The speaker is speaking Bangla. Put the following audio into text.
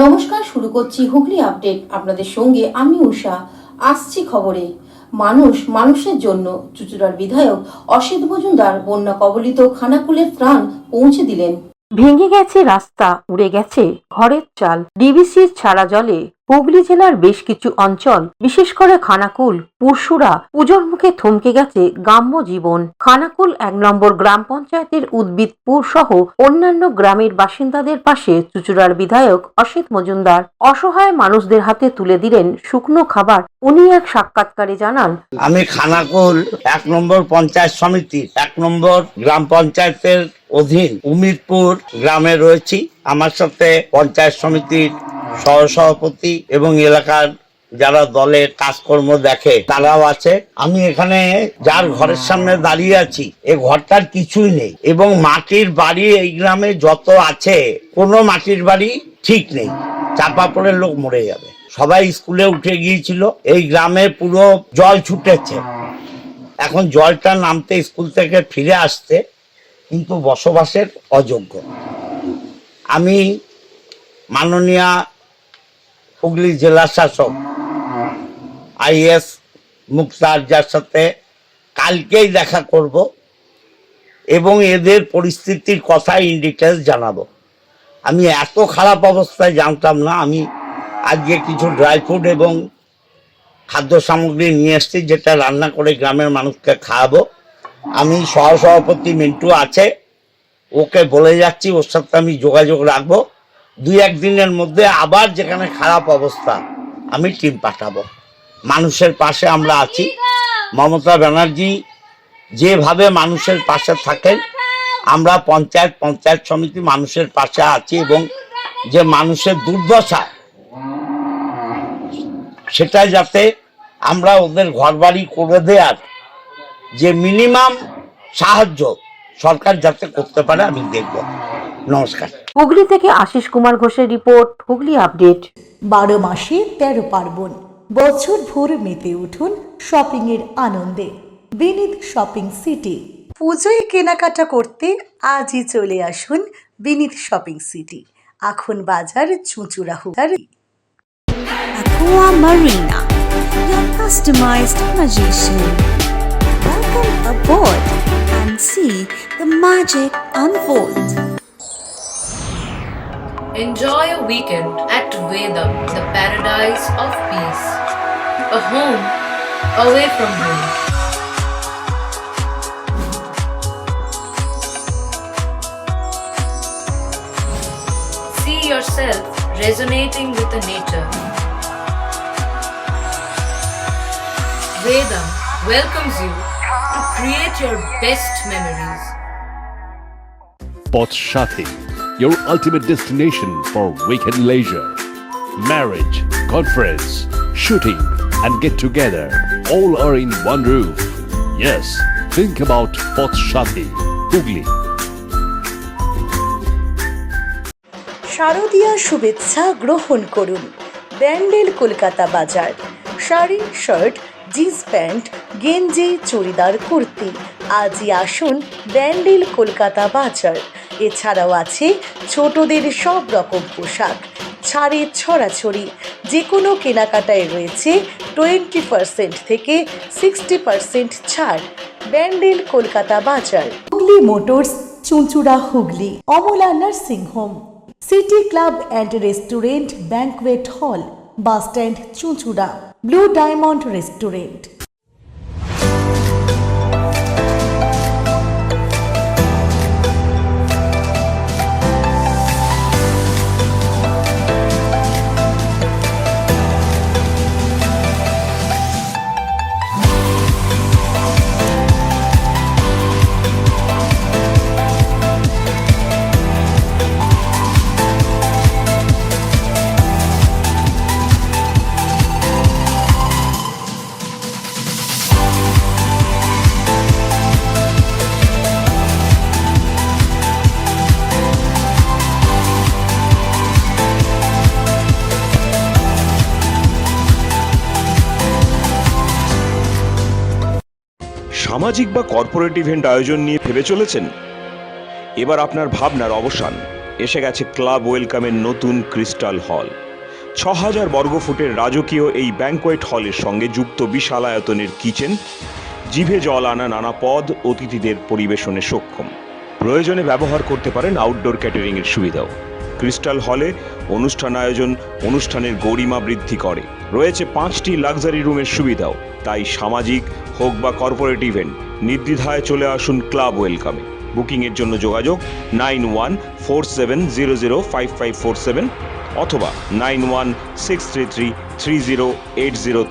নমস্কার, শুরু করছি হুগলি আপডেট। আপনাদের সঙ্গে আমি উষা। আসছি খবরে। মানুষের জন্য চুঁচুড়ার বিধায়ক অসিত মজুমদার বন্যা কবলিত খানাকুলের ত্রাণ পৌঁছে দিলেন। ভেঙে গেছে রাস্তা, উড়ে গেছে ঘরের চাল। ডিবিসির ছাড়া জলে হুগলি জেলার বেশ কিছু অঞ্চল, বিশেষ করে খানাকুল, পুরসুরা, পুজোর মুখে থমকে গেছে গ্রাম্য জীবন। খানাকুল 1 নম্বর গ্রাম পঞ্চায়েতের উদ্ভিদপুর সহ অন্যান্য গ্রামের বাসিন্দাদের পাশে চুঁচুড়ার বিধায়ক অসিত মজুমদার অসহায় মানুষদের হাতে তুলে দিলেন শুকনো খাবার। উনি এক সাক্ষাৎকারে জানান, আমি খানাকুল 1 নম্বর পঞ্চায়েত সমিতি 1 নম্বর গ্রাম পঞ্চায়েতের অধীন উমিদপুর গ্রামে রয়েছি। আমার সাথে পঞ্চায়েত সমিতির সহসভাপতি এবং এলাকার যারা দলের কাজকর্ম দেখে তারাও আছে। আমি এখানে যার ঘরের সামনে দাঁড়িয়ে আছি, এই ঘরটার কিছুই নেই এবং মাটির বাড়ি এই গ্রামে যত আছে কোনো মাটির বাড়ি ঠিক নেই, চাপা পড়ে লোক মরে যাবে। সবাই স্কুলে উঠে গিয়েছিল, এই গ্রামে পুরো জল ছুটেছে। এখন জলটা নামতে স্কুল থেকে ফিরে আসতে কিন্তু বসবাসের অযোগ্য। আমি মাননীয় হুগলি জেলা শাসক IAS মুক্তার যার সাথে কালকেই দেখা করব এবং এদের পরিস্থিতির কথা ইন ডিটেলস জানাবো। আমি এত খারাপ অবস্থায় জানতাম না। আমি আজকে কিছু ড্রাই ফ্রুট এবং খাদ্য সামগ্রী নিয়ে এসেছি, যেটা রান্না করে গ্রামের মানুষকে খাওয়াবো। আমি সহসভাপতি মিন্টু আছে, ওকে বলে যাচ্ছি, ওর সাথে আমি যোগাযোগ রাখবো। 2-1 দিনের মধ্যে আবার যেখানে খারাপ অবস্থা আমি টিম পাঠাবো। মানুষের পাশে আমরা আছি। মমতা ব্যানার্জি যেভাবে মানুষের পাশে থাকেন, আমরা পঞ্চায়েত সমিতি মানুষের পাশে আছি এবং যে মানুষের দুর্দশা সেটা যাতে আমরা ওদের ঘরবাড়ি করে দেওয়ার যে মিনিমাম সাহায্য সরকার যাতে করতে পারে আমি দেখব। নমস্কার। হুগলি থেকে আশিস কুমার ঘোষের রিপোর্ট, হুগলি আপডেট। 12 মাসে 13 পার্বণ, বছর ভোর মেতে উঠুন শপিং এর আনন্দে। বিনীত শপিং সিটি। পুজোয় কেনাকাটা করতে আজই চলে আসুন বিনীত শপিং সিটি, এখন বাজার চুঁচুড়া Hooghly. Aqua Marina, your customized magician. Welcome aboard and see the magic unfold. Enjoy a weekend at Vedam, the paradise of peace. A home away from home. See yourself resonating with the nature. Vedam welcomes you to create your best memories. Potshati, your ultimate destination for weekend leisure. Marriage, conference, shooting and get together all are in one roof. Yes, think about Potshati, Hugli. শারদীয়া শুভেচ্ছা গ্রহণ করুন ব্যান্ডেল কলকাতা বাজার। শাড়ি, শার্ট, জিন্স প্যান্ট, গেঞ্জি, চুড়িদার, কুর্তি আজই আসুন ব্যান্ডেল কলকাতা বাজার। এছাড়াও আছে ছোটদের সব রকম পোশাক, ছাড়ে ছড়াছড়ি। যে কোনো কেনাকাটায় রয়েছে 20% থেকে 60% ছাড়। ব্যান্ডেল কলকাতা বাজার। Hooghly motors, Chuchura Hooghly. Amala nursing home, city club and restaurant, banquet হল, বাস স্ট্যান্ড চুঁচুড়া। Blue diamond restaurant. সামাজিক বা কর্পোরেট ইভেন্ট আয়োজন নিয়ে ভেবে চলেছেন? এবার আপনার ভাবনার অবসান। এসে গেছে ক্লাব ওয়েলকামের নতুন ক্রিস্টাল হল। ৬,০০০ বর্গফুটের রাজকীয় এই ব্যাংকোয়েট হলের সঙ্গে যুক্ত বিশাল আয়তনের কিচেন, জিভে জল আনা নানা পদ অতিথিদের পরিবেশনে সক্ষম। প্রয়োজনে ব্যবহার করতে পারেন আউটডোর ক্যাটারিংয়ের সুবিধাও। ক্রিস্টাল হলে অনুষ্ঠান আয়োজন অনুষ্ঠানের গরিমা বৃদ্ধি করে। রয়েছে 5টি লাক্সারি রুমের সুবিধাও। তাই সামাজিক হোক বা কর্পোরেট ইভেন্ট নির্দ্বিধায় চলে আসুন ক্লাব ওয়েলকামে। বুকিংয়ের জন্য যোগাযোগ 9147005547 অথবা 9163333080